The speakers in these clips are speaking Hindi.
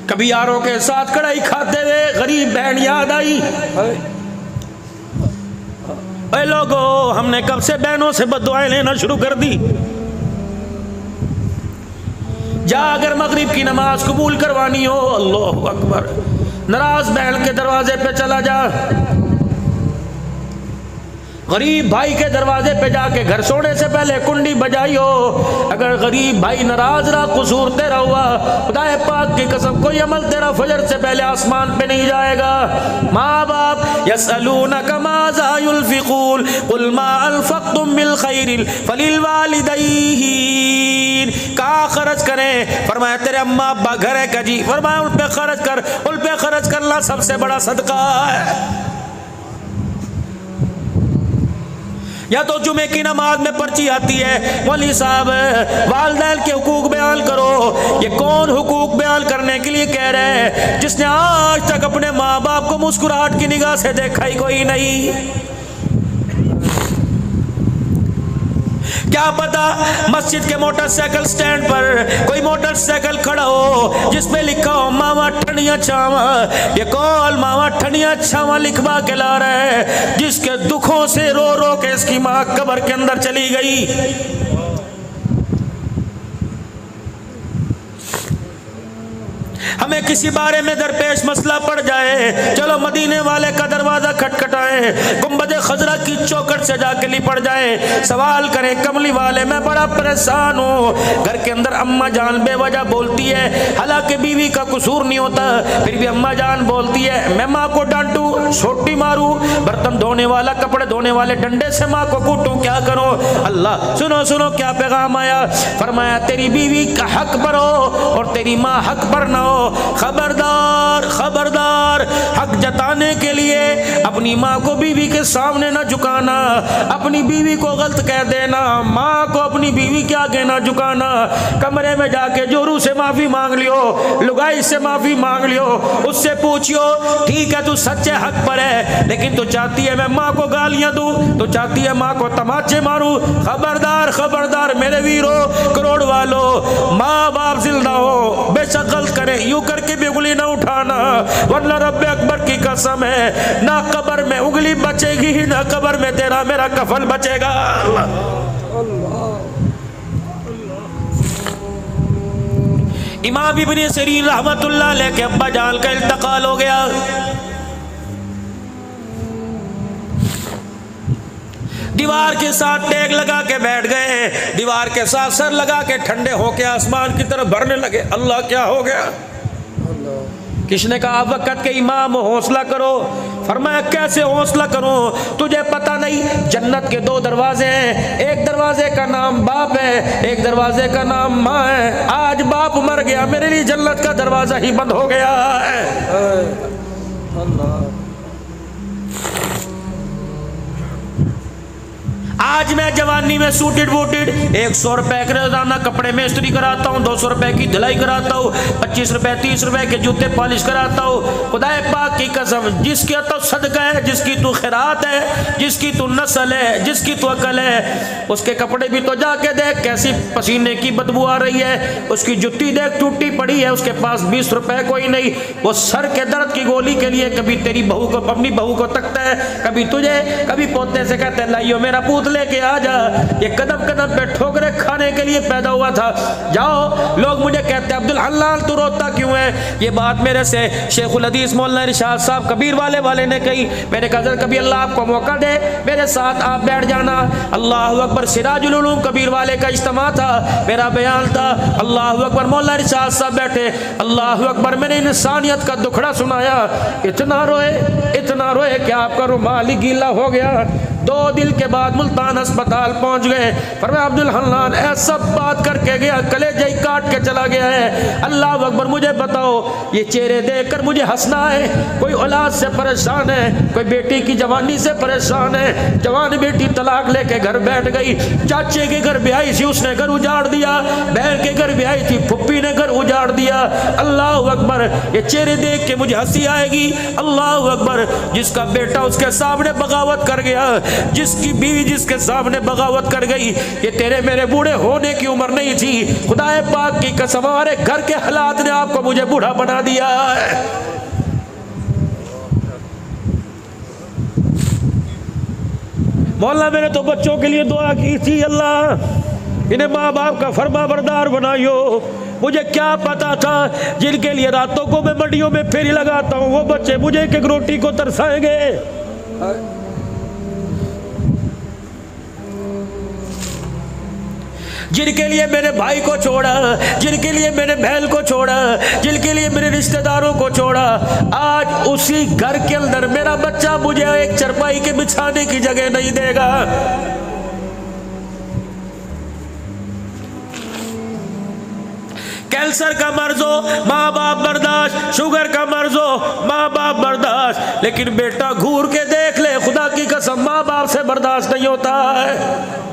कभी यारों के साथ कढ़ाई खाते हुए गरीब बहन याद आई, अरे लोगो हमने कब से बहनों से बददुआएं लेना शुरू कर दी। जा अगर मगरिब की नमाज कबूल करवानी हो, अल्लाह अकबर, नाराज बहन के दरवाजे पे चला जा, गरीब भाई के दरवाजे पे जाके घर सोने से पहले कुंडी बजाई हो। अगर गरीब भाई नाराज रहा, कसूर तेरा हुआ, खुदाए पाक की कसम कोई अमल तेरा फजर से पहले आसमान पे नहीं जाएगा। माँ बाप यसअलूनका माज़ा युनफ़िक़ून क़ुल मा अनफ़क़्तुम मिन ख़ैरिन फ़लिल वालिदैन। कहाँ खर्च करें? फरमाया तेरे अम्मा अब्बा घर है कजी, फरमाया उन पे खर्च कर, उन पे खर्च करना सबसे बड़ा सदका है। या तो जुमे की नमाज में पर्ची आती है, मौलवी साहब वालिदैन के हुकूक बयान करो। ये कौन हुकूक बयान करने के लिए कह रहे हैं? जिसने आज तक अपने माँ बाप को मुस्कुराहट की निगाह से देखा ही कोई नहीं। क्या पता मस्जिद के मोटरसाइकिल स्टैंड पर कोई मोटरसाइकिल खड़ा हो जिस पे लिखा हो मामा ठंडिया छावा। ये कौन मामा ठंडिया छावा लिखवा के ला रहा है, जिसके दुखों से रो रो के इसकी माँ कब्र के अंदर चली गई। हमें किसी बारे में दरपेश मसला पड़ जाए, चलो मदीने वाले का दरवाजा खटखटाएं, गुंबद खजरा की चौखट से जाके लिपट जाए, सवाल करें कमली वाले मैं बड़ा परेशान हूँ। घर के अंदर अम्मा जान बेवजह बोलती है, हालांकि बीवी का कसूर नहीं होता, फिर भी अम्मा जान बोलती है मैं माँ को डांटू, छोटी मारू, बर्तन धोने वाला कपड़े धोने वाले डंडे से माँ को कूटूं, क्या करूँ? अल्लाह सुनो सुनो क्या पैगाम आया। फरमाया तेरी बीवी का हक पर हो और तेरी माँ हक पर ना हो। खबरदार खबरदार, हक जताने के लिए अपनी माँ को बीवी के सामने न झुकाना, अपनी बीवी को गलत कह देना, माँ को अपनी बीवी के आगे न झुकाना। कमरे में जाके जोरू से माफी मांग लियो, लुगाई से माफी मांग लियो, उससे पूछियो ठीक है तू सच्चे हक पर है, लेकिन तू चाहती है मैं माँ को गालियां दूं, तू चाहती है माँ को तमाचे मारूं। खबरदार खबरदार मेरे वीरों करोड़ वालों, माँ बाप जिंदा हो बेशक गलत करे, यूं करके भी उंगली ना उठाना, वरना रब्बे अकबर की कसम है ना कब्र में उंगली बचेगी ही ना कब्र में तेरा मेरा कफन बचेगा। इमाम इब्न सीरीन रहमतुल्लाह अलैह के अब्बा जान का इंतकाल हो गया। दीवार के साथ टेक लगा के बैठ गए, दीवार के साथ सर लगा के ठंडे होके आसमान की तरफ भरने लगे। अल्लाह क्या हो गया? किसने कहा वक़्त के इमाम हौसला करो? फरमाया कैसे हौसला करूं? तुझे पता नहीं जन्नत के दो दरवाजे हैं, एक दरवाजे का नाम बाप है, एक दरवाजे का नाम माँ है। आज बाप मर गया, मेरे लिए जन्नत का दरवाजा ही बंद हो गया है। आज मैं जवानी में सूटेड बूटेड 100 रुपए के रोजाना कपड़े में इस्त्री कराता हूँ, 200 रुपए की धुलाई कराता हूँ, 25 रुपए 30 रुपए के जूते पॉलिश कराता हूँ। खुदाए पाक की कसम जिसकी तो सदका है, जिसकी तू खैरात है, जिसकी तू नस्ल है, जिसकी तू अकल है, उसके कपड़े भी तो जाके देख कैसी पसीने की बदबू आ रही है, उसकी जुत्ती देख टूटी पड़ी है, उसके पास 20 रुपए कोई नहीं, वो सर के दर्द की गोली के लिए कभी तेरी बहू को अपनी बहू को तकता है, कभी तुझे, कभी पोते से कहते हैं लाइयो मेरा पूत लेके आ जा। ये कदम कदम पे ठोकरे खाने के लिए पैदा हुआ था। जाओ लोग मुझे कहते हैं अब्दुल हन्नान तू रोता क्यों है? ये बात मेरे से शेखुल हदीस मौलाना इरशाद साहब कबीर वाले ने कही। मैंने कहा सर कभी अल्लाह आपको मौका दे मेरे साथ आप बैठ जाना। अल्लाह अकबर सिराजुल उलूम कबीर वाले का इज्तिमा था, मेरा बयान था। अल्लाह अकबर मौलाना इरशाद साहब बैठे, अल्लाह अकबर मैंने इंसानियत का दुखड़ा सुनाया। इतना रोए कि आपका रुमाल ही गीला हो गया। 2 दिन के बाद मुल्तान अस्पताल पहुंच गए। फरमाया अब्दुल हन्नान ऐसा बात करके गया, कलेजा ही काट के चला गया है। अल्लाह अकबर मुझे बताओ ये चेहरे देखकर मुझे हंसना है? कोई औलाद से परेशान है, कोई बेटी की जवानी से परेशान है, जवान बेटी तलाक लेके घर बैठ गई, चाचे के घर ब्याही थी उसने घर उजाड़ दिया, बहन के घर ब्याही थी फुप्पी ने घर उजाड़ दिया। अल्लाह अकबर ये चेहरे देख के मुझे हंसी आएगी। अल्लाह अकबर जिसका बेटा उसके सामने बगावत कर गया, जिसकी बीवी जिसके सामने बगावत कर गई, ये तेरे मेरे बूढ़े होने की उम्र नहीं थी। खुदाए पाक की कसम, हमारे घर के हालात ने आपको मुझे बूढ़ा बना दिया है। मौला मैंने तो बच्चों के लिए दुआ की थी, अल्लाह इन्हें माँ बाप का फरमा बरदार बनाइयो। मुझे क्या पता था जिनके लिए रातों को मैं मंडियों में फेरी लगाता हूँ वो बच्चे मुझे एक एक रोटी को तरसाएंगे। जिनके लिए मेरे भाई को छोड़ा, जिनके लिए मेरे बहन को छोड़ा, जिनके लिए मेरे रिश्तेदारों को छोड़ा, आज उसी घर के अंदर मेरा बच्चा मुझे एक चरपाई के बिछाने की जगह नहीं देगा। कैंसर का मर्ज हो माँ बाप बर्दाश्त, शुगर का मर्ज हो माँ बाप बर्दाश्त, लेकिन बेटा घूर के देख ले, खुदा की कसम माँ बाप से बर्दाश्त नहीं होता है।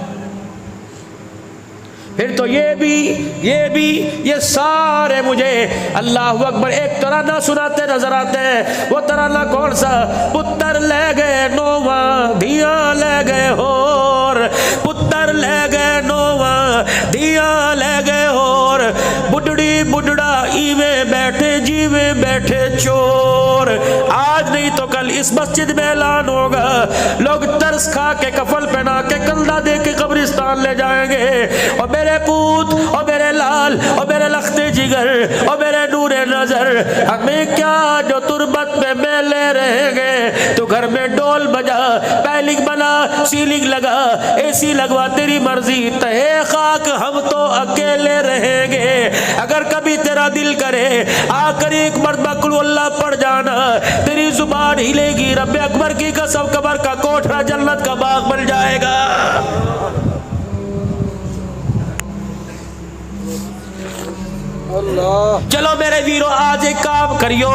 फिर तो ये सारे मुझे अल्लाह अकबर एक तराना सुनाते नजर आते हैं। वो तराना कौन सा? पुत्र ले गए नोवा धिया ले गए होर, पुत्र ले गए नोवा धिया ले गए होर, बुढ़ड़ी बुढ़ड़ा ईवे बैठे जीवे बैठे चोर। आज नहीं तो कल इस मस्जिद में ऐलान होगा, लोग तरस खा के कफल पहना के कंधा दे के कब्रिस्तान ले जाएंगे। और मेरे पूत और मेरे लाल और मेरे लखते जिगर और मेरे नूरे नजर, हमें क्या जो तुरबत में मेले रहेंगे। तो घर में डोल बजा, पैलिंग बना, सीलिंग लगा, एसी लगवा, तेरी मर्जी, तहे खाक हम तो अकेले रहेंगे। अगर कभी तेरा दिल करे आकर एक मर्तबा कुल अल्लाह पढ़ जाना, तेरी जुबान हिलेगी, रब्बे अकबर की कसम कबर का कोठरा जन्नत का बाग बन जाएगा। चलो मेरे वीरों, आज एक काम करियो,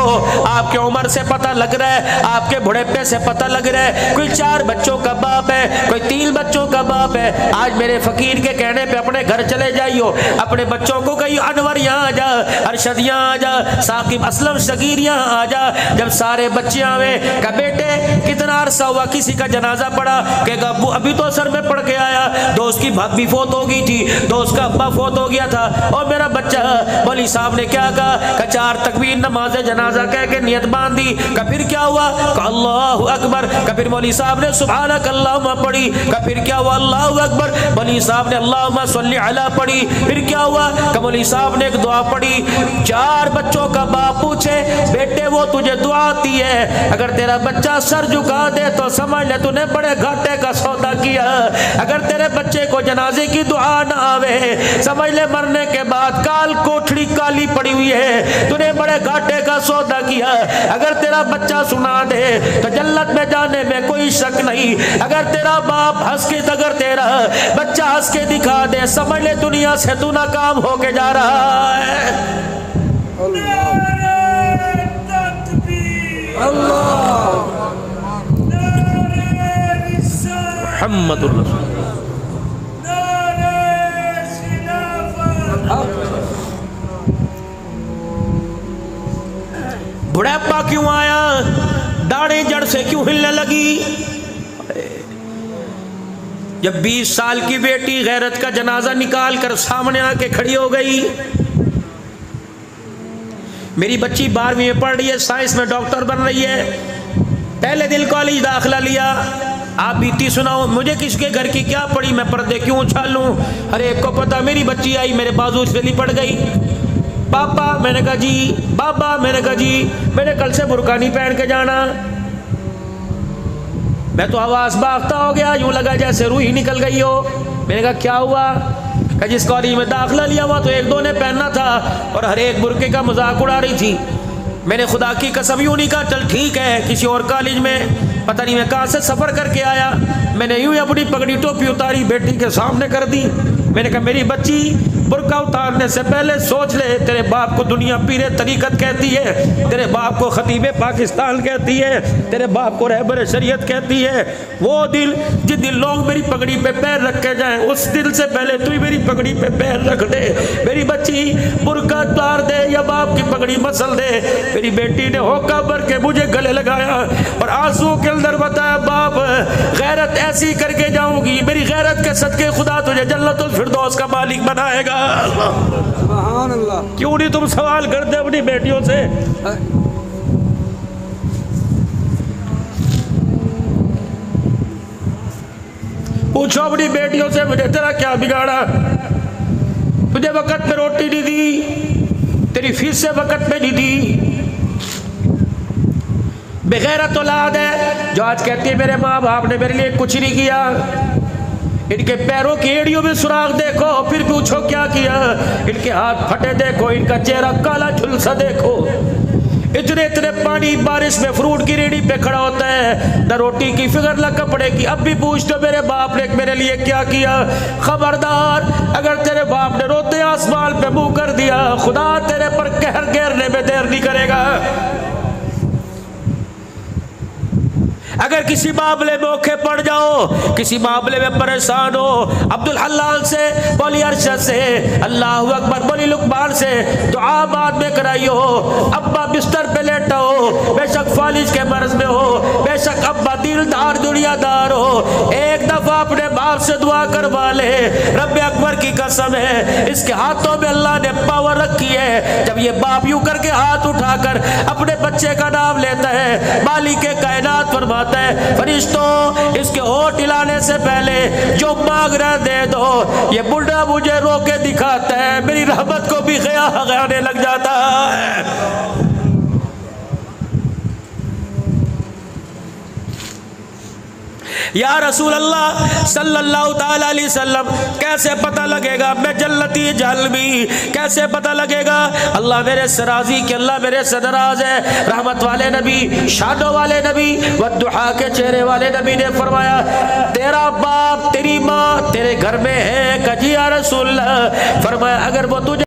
आपके उम्र से पता लग रहा है, आपके बुढ़ेपे से पता लग रहा है, कोई 4 बच्चों का बाप है, कोई 3 बच्चों का बाप है। आज मेरे फकीर के कहने पे अपने घर चले जाइयो, अपने बच्चों को कहियो अनवर यहाँ आ जा, अरशद यहाँ आ जा, साकिब असलम शकीर यहाँ आ जा। जब सारे बच्चे आवे, कहा बेटे कितना अरसा हुआ किसी का जनाजा पड़ा? कहेगा अभी तो असर में पढ़ के आया, दोस्त की भाभी फोत हो गई थी, दोस्त का अब्बा फोत हो गया था। और मेरा बच्चा, मौलवी साहब ने क्या कहा? 4 तकबीर नमाज जनाजा कह के नियत बांधी। फिर क्या हुआ? अल्लाहु अकबर। फिर मौलवी साहब ने सुभानक अल्लाहुम्मा पढ़ी। फिर क्या हुआ? अल्लाहु अकबर। मौलवी साहब ने अल्लाहुम्मा सल्ली अला पढ़ी। फिर क्या हुआ? मौलवी साहब ने एक दुआ पढ़ी। 4 बच्चों का बाप पूछे, बेटे वो तुझे दुआ आती है? अगर तेरा बच्चा सर झुका दे तो समझ ले तूने बड़े घाटे का सौदा किया। अगर तेरे बच्चे को जनाजे की दुआ ना आवे, समझ ले मरने के बाद काल कोठड़ी काली पड़ी हुई है, तूने बड़े घाटे का सौदा किया। अगर तेरा बच्चा सुना दे तो जन्नत में जाने में कोई शक नहीं। अगर तेरा बाप हंस के, अगर तेरा बच्चा हंस के दिखा दे, समझ ले दुनिया से तू नाकाम होके जा रहा है। मुहम्मदुर रसूल। बुढ़ापा क्यों आया? दाढ़ी जड़ से क्यों हिलने लगी? जब 20 साल की बेटी गैरत का जनाजा निकाल कर सामने आके खड़ी हो गई। मेरी बच्ची 12वीं में पढ़ रही है, साइंस में डॉक्टर बन रही है, पहले दिन कॉलेज दाखिला लिया। आप बीती सुनाओ, मुझे किसके घर की क्या पड़ी, मैं पर्दे क्यों उछालूं? अरे एक को पता, मेरी बच्ची आई मेरे बाजू से लिपट गई। पापा, मैंने कहा जी। बाबा, मैंने कहा जी, मैंने कल से बुर्का नहीं पहन के जाना। मैं तो आवाज भागता हो गया, यूं लगा जैसे रूह ही निकल गई हो। मैंने कहा क्या हुआ? कहा जिस कॉलेज में दाखिला लिया हुआ तो 1-2 ने पहनना था और हर एक बुर्के का मजाक उड़ा रही थी। मैंने खुदा की कसम यूं नहीं कहा चल ठीक है, किसी और कॉलेज में पता नहीं मैं कहाँ से सफर करके आया। मैंने यूं ही अपनी पगड़ी टोपी उतारी, बेटी के सामने कर दी। मैंने कहा मेरी बच्ची, बुर्का उतारने से पहले सोच ले, तेरे बाप को दुनिया पीरे तरीकत कहती है, तेरे बाप को खतीबे पाकिस्तान कहती है, तेरे बाप को रहबर शरीयत कहती है। वो दिल जिस दिन लोग मेरी पगड़ी पे पैर रख के जाएं, उस दिल से पहले तू ही मेरी पगड़ी पे पैर रख दे। मेरी बच्ची बुर्का उतार दे या बाप की पगड़ी मसल दे। मेरी बेटी ने होका भर के मुझे गले लगाया और आंसू के अंदर बताया, बाप गैरत ऐसी करके जाऊंगी, मेरी गैरत के सदके खुदा तुझे जन्नतुल फिरदौस का मालिक बनाएगा। सुभान अल्लाह। क्यों नहीं तुम सवाल करते अपनी बेटियों से? पूछो अपनी बेटियों से, मुझे तेरा क्या बिगाड़ा? तुझे वक्त पे रोटी नहीं दी, तेरी फीस से वक्त पे नहीं दी। बेगैरत औलाद है जो आज कहती है मेरे माँ बाप ने मेरे लिए कुछ नहीं किया। इनके पैरों की एड़ियों में सुराख देखो, फिर पूछो क्या किया। इनके हाथ फटे देखो, इनका चेहरा काला झुलसा देखो। इतने इतने पानी बारिश में फ्रूट की रेडी पे खड़ा होता है, न रोटी की फिक्र न कपड़े की। अब भी पूछ दो मेरे बाप ने मेरे लिए क्या किया। खबरदार, अगर तेरे बाप ने रोते आसमान पे मुंह कर दिया, खुदा तेरे पर कहर घेरने में देर नहीं करेगा। अगर किसी मामले में औखे पड़ जाओ, किसी मामले में परेशान हो, अब्दुल हल्लाल से बोली, अरशद से, अल्लाहु अकबर बोली, लुकमान से दुआ बाद में कराइयो। अब्बा बिस्तर पे लेटा हो, बेशक फालिज के मर्ज में हो, बेशक अब्बा दिलदार दुनियादार हो, एक दफा अपने बाप से दुआ करवा ले। रब्बे अकबर की कसम है, इसके हाथों में अल्लाह ने पावर रखी है। जब ये बाप यूं करके हाथ उठाकर अपने बच्चे का नाम लेता है, मालिक के कायनात फरमाता है, फरिश्तों इसके होठ हिलाने से पहले जो मांग रहे दे दो। ये बुढ़ा मुझे रोके दिखाता है, मेरी रहमत को भी गयाने लग जाता है। या रसूल अल्लाह सल्लल्लाहु ताला अलैहि वसल्लम, कैसे पता लगेगा मैं जन्नती जहलमी? कैसे पता लगेगा? अल्लाह मेरे से राजी कि अल्लाह मेरे से नाराज है। रहमत वाले नबी, शानों वाले नबी, वद्दुहा के चेहरे वाले नबी ने फरमाया, तेरा बाप तेरी माँ तेरे घर में है? कजी या रसूल अल्लाह। फरमाया अगर वो तुझे